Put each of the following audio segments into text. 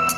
Hello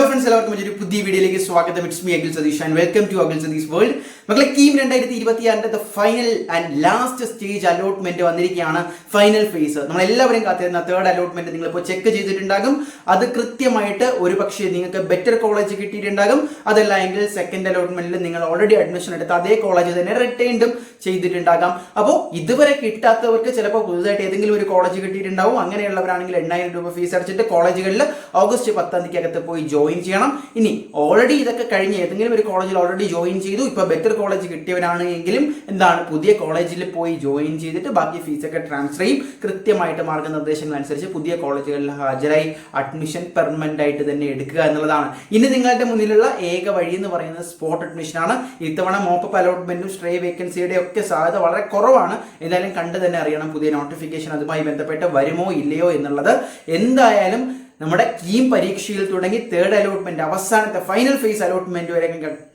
friends, എല്ലാവർക്കും ഒരു പുതിയ വീഡിയോയിലേക്ക് സ്വാഗതം. It's me Akhil Satheesh and welcome to Akhil Satheesh world. മക്കളെ, KEAM 2026 final and last stage allotment വന്നിരിക്കുകയാണ്. ഫൈനൽ ഫേസ് നമ്മളെല്ലാവരും കാത്തിരുന്ന തേർഡ് അലോട്ട്മെന്റ് നിങ്ങളിപ്പോൾ ചെക്ക് ചെയ്തിട്ടുണ്ടാകും. അത് കൃത്യമായിട്ട് ഒരു പക്ഷേ നിങ്ങൾക്ക് ബെറ്റർ കോളേജ് കിട്ടിയിട്ടുണ്ടാകും. അതല്ല എങ്കിൽ സെക്കൻഡ് അലോട്ട്മെന്റിൽ നിങ്ങൾ ഓൾറെഡി അഡ്മിഷൻ എടുത്ത അതേ കോളേജ് തന്നെ റിട്ടേൺഡും ചെയ്തിട്ടുണ്ടാകാം. അപ്പോൾ ഇതുവരെ കിട്ടാത്തവർക്ക് ചിലപ്പോൾ പുതുതായിട്ട് ഏതെങ്കിലും ഒരു കോളേജ് കിട്ടിയിട്ടുണ്ടാവും. അങ്ങനെയുള്ളവരാണെങ്കിൽ 8,000 രൂപ ഫീസ് അടച്ചിട്ട് കോളേജുകളിൽ ഓഗസ്റ്റ് 10 അകത്ത് പോയി ജോയിൻ ചെയ്യണം. ഇനി ഓൾറെഡി ഇതൊക്കെ കഴിഞ്ഞ് ഏതെങ്കിലും ഒരു കോളേജിൽ ഓൾറെഡി ജോയിൻ ചെയ്തു, ഇപ്പൊ ബെറ്റർ കോളേജ് കിട്ടിയവരാണ് എങ്കിലും എന്താണ് പുതിയ കോളേജിൽ പോയി ജോയിൻ ചെയ്തിട്ട് ബാക്കി ഫീസൊക്കെ ട്രാൻസ്ഫർ ചെയ്യും. കൃത്യമായിട്ട് മാർഗ്ഗനിർദ്ദേശങ്ങൾ അനുസരിച്ച് പുതിയ കോളേജുകളിൽ ഹാജരായി അഡ്മിഷൻ പെർമനന്റ് ആയിട്ട് തന്നെ എടുക്കുക എന്നുള്ളതാണ്. ഇനി നിങ്ങളുടെ മുന്നിലുള്ള ഏക വഴി എന്ന് പറയുന്നത് സ്പോട്ട് അഡ്മിഷൻ ആണ്. ഇത്തവണ മോപ്പപ്പ് അലോട്ട്മെന്റും സ്ട്രേ വേക്കൻസിയുടെ ഒക്കെ സാധ്യത വളരെ കുറവാണ്. എന്തായാലും കണ്ടു തന്നെ അറിയണം പുതിയ നോട്ടിഫിക്കേഷൻ അതുമായി ബന്ധപ്പെട്ട് വരുമോ ഇല്ലയോ എന്നുള്ളത്. എന്തായാലും നമ്മുടെ കീം പരീക്ഷയിൽ തുടങ്ങി തേർഡ് അലോട്ട്മെന്റ് അവസാനത്തെ ഫൈനൽ ഫേസ് അലോട്ട്മെന്റ് വരെ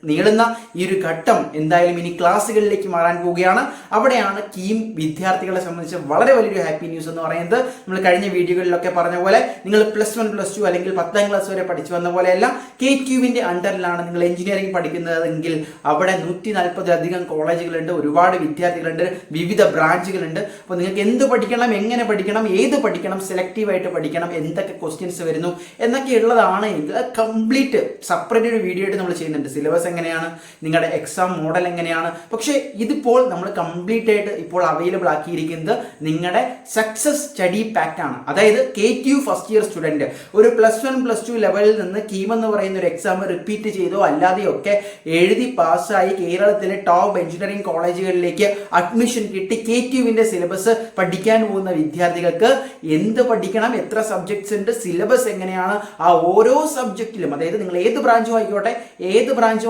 നീളുന്ന ഈ ഒരു ഘട്ടം എന്തായാലും ഇനി ക്ലാസ്സുകളിലേക്ക് മാറാൻ പോവുകയാണ്. അവിടെയാണ് കീം വിദ്യാർത്ഥികളെ സംബന്ധിച്ച് വളരെ വലിയൊരു ഹാപ്പി ന്യൂസ് എന്ന് പറയുന്നത്. നമ്മൾ കഴിഞ്ഞ വീഡിയോകളിലൊക്കെ പറഞ്ഞ പോലെ നിങ്ങൾ +1 +2 അല്ലെങ്കിൽ 10ാം ക്ലാസ് വരെ പഠിച്ചു വന്ന പോലെയല്ല KQവിന്റെ അണ്ടറിലാണ് നിങ്ങൾ എഞ്ചിനീയറിംഗ് പഠിക്കുന്നതെങ്കിൽ അവിടെ 140-ലധികം കോളേജുകളുണ്ട്, ഒരുപാട് വിദ്യാർത്ഥികളുണ്ട്, വിവിധ ബ്രാഞ്ചുകളുണ്ട്. അപ്പോൾ നിങ്ങൾക്ക് എന്ത് പഠിക്കണം, എങ്ങനെ പഠിക്കണം, ഏത് പഠിക്കണം, സെലക്റ്റീവായിട്ട് പഠിക്കണം, എന്തൊക്കെ ക്വസ്റ്റ്യൻസ് വരുന്നു എന്നൊക്കെ ഉള്ളതാണ് എങ്കിൽ കംപ്ലീറ്റ് സെപ്പറേറ്റ് ഒരു വീഡിയോ ആയിട്ട് നമ്മൾ ചെയ്യുന്നുണ്ട്. സിലബസ് എങ്ങനെയാണ്, നിങ്ങളുടെ എക്സാം മോഡൽ എങ്ങനെയാണ്. പക്ഷേ ഇതിപ്പോൾ നമ്മൾ കംപ്ലീറ്റ് ആയിട്ട് ഇപ്പോൾ അവൈലബിൾ ആക്കിയിരിക്കുന്നത് നിങ്ങളുടെ സക്സസ് സ്റ്റഡി പാക്ക് ആണ്. അതായത് KQ ഫസ്റ്റ് ഇയർ സ്റ്റുഡന്റ് ഒരു +1 +2 ലെവലിൽ നിന്ന് കീം എന്ന് പറയുന്ന ഒരു എക്സാം റിപ്പീറ്റ് ചെയ്തോ അല്ലാതെയോ ഒക്കെ എഴുതി പാസ്സായി കേരളത്തിലെ ടോപ്പ് എഞ്ചിനീയറിംഗ് കോളേജുകളിലേക്ക് അഡ്മിഷൻ കിട്ടി KQവിന്റെ സിലബസ് പഠിക്കാൻ പോകുന്ന വിദ്യാർത്ഥികൾക്ക് എന്ത് പഠിക്കണം, എത്ര സബ്ജക്ട്സ് ഉണ്ട്, സിലബസ് എങ്ങനെയാണ്, ആ ഓരോ സബ്ജക്റ്റിലും അതായത് നിങ്ങൾ ഏത് ബ്രാഞ്ചും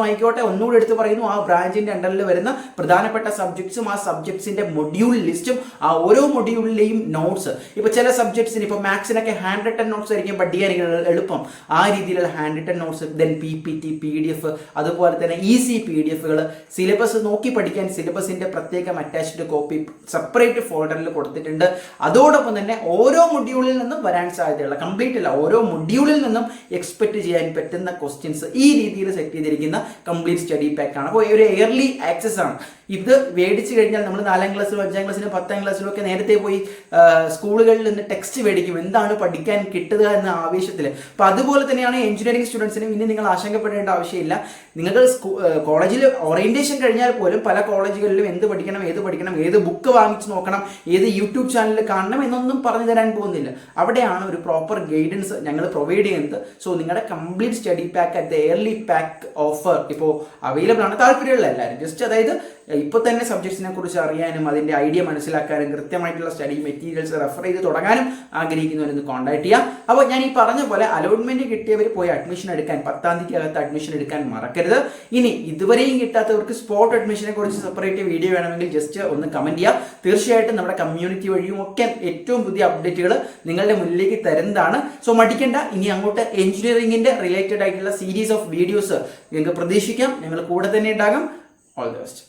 ആയിക്കോട്ടെ ഒന്നുകൂടി എടുത്ത് പറയുന്നു, ആ ബ്രാഞ്ചിന്റെ അണ്ടറിൽ വരുന്ന പ്രധാനപ്പെട്ട സബ്ജക്ട്സും ആ സബ്ജക്ട്സിന്റെ മൊഡ്യൂൾ ലിസ്റ്റും ആ ഓരോ മൊഡ്യൂളിലെയും നോട്ട്സ്. ഇപ്പൊ ചില സബ്ജക്ട്സിന് ഇപ്പൊ മാത്സിനൊക്കെ ഹാൻഡ് റിട്ടൺ നോട്ട്സ് ആയിരിക്കും പഠിക്കാൻ എളുപ്പം. ആ രീതിയിലുള്ള hand written notes, then PPT PDF, അതുപോലെ തന്നെ ഈസി PDFകൾ, സിലബസ് നോക്കി പഠിക്കാൻ സിലബസിന്റെ പ്രത്യേകം അറ്റാച്ച്ഡ് കോപ്പി സെപ്പറേറ്റ് ഫോൾഡറിൽ കൊടുത്തിട്ടുണ്ട്. അതോടൊപ്പം തന്നെ ഓരോ മൊഡ്യൂളിൽ നിന്നും വരാൻ സാധ്യതയുള്ള കംപ്ലീറ്റ് അല്ല ഓരോ മൊഡ്യൂളിൽ നിന്നും എക്സ്പെക്ട് ചെയ്യാൻ പറ്റുന്ന ക്വസ്റ്റ്യൻസ് ഈ രീതിയിൽ സെറ്റ് ചെയ്തിരിക്കുന്ന കംപ്ലീറ്റ് സ്റ്റഡി പാക്ക് ആണ്. അപ്പോൾ ഒരു ഇയർലി ആക്സസ് ആണ്. ഇത് മേടിച്ചു കഴിഞ്ഞാൽ നമ്മൾ 4ാം ക്ലാസ്സിലും 5ാം ക്ലാസ്സിലും 10ാം ക്ലാസ്സിലും ഒക്കെ നേരത്തെ പോയി സ്കൂളുകളിൽ നിന്ന് ടെക്സ്റ്റ് മേടിക്കും, എന്താണ് പഠിക്കാൻ കിട്ടുക എന്ന ആവേശത്തിൽ. അപ്പം അതുപോലെ തന്നെയാണ് എഞ്ചിനീയറിംഗ് സ്റ്റുഡൻസിനും. ഇനി നിങ്ങൾ ആശങ്കപ്പെടേണ്ട ആവശ്യമില്ല. നിങ്ങൾ കോളേജിൽ ഓറിയന്റേഷൻ കഴിഞ്ഞാൽ പോലും പല കോളേജുകളിലും എന്ത് പഠിക്കണം, ഏത് ബുക്ക് വാങ്ങിച്ച് നോക്കണം, ഏത് യൂട്യൂബ് ചാനലിൽ കാണണം എന്നൊന്നും പറഞ്ഞു തരാൻ പോകുന്നില്ല. അവിടെയാണ് ഒരു പ്രോപ്പർ ഗൈഡൻസ് ഞങ്ങൾ പ്രൊവൈഡ് ചെയ്യുന്നത്. സോ നിങ്ങളുടെ complete study pack at the early pack offer ഇപ്പോൾ അവൈലബിൾ ആണ്. താല്പര്യമുള്ള എല്ലാവരും ജസ്റ്റ് അതായത് ഇപ്പോൾ തന്നെ സബ്ജക്ട്സിനെ കുറിച്ച് അറിയാനും അതിൻ്റെ ഐഡിയ മനസ്സിലാക്കാനും കൃത്യമായിട്ടുള്ള സ്റ്റഡി മെറ്റീരിയൽസ് റെഫർ ചെയ്ത് തുടങ്ങാനും ആഗ്രഹിക്കുന്നവരൊന്ന് കോൺടാക്ട് ചെയ്യാം. അപ്പോൾ ഞാൻ ഈ പറഞ്ഞ പോലെ അലോട്ട്മെന്റ് കിട്ടിയവർ പോയി അഡ്മിഷൻ എടുക്കാൻ 10ാം തീയതിക്കകത്ത് അഡ്മിഷൻ എടുക്കാൻ മറക്കരുത്. ഇനി ഇതുവരെയും കിട്ടാത്തവർക്ക് സ്പോട്ട് അഡ്മിഷനെ കുറിച്ച് സെപ്പറേറ്റ് വീഡിയോ വേണമെങ്കിൽ ജസ്റ്റ് ഒന്ന് കമന്റ് ചെയ്യുക. തീർച്ചയായിട്ടും നമ്മുടെ കമ്മ്യൂണിറ്റി വഴിയും ഒക്കെ ഏറ്റവും പുതിയ അപ്ഡേറ്റുകൾ നിങ്ങളുടെ മുന്നിലേക്ക് തരുന്നതാണ്. സോ മടിക്കേണ്ട, ഇനി അങ്ങോട്ട് എഞ്ചിനീയറിംഗിന്റെ റിലേറ്റഡ് ആയിട്ടുള്ള സീരീസ് ഓഫ് വീഡിയോസ് നിങ്ങൾക്ക് പ്രതീക്ഷിക്കാം. ഞങ്ങൾ കൂടെ തന്നെ ഉണ്ടാകും. All the best.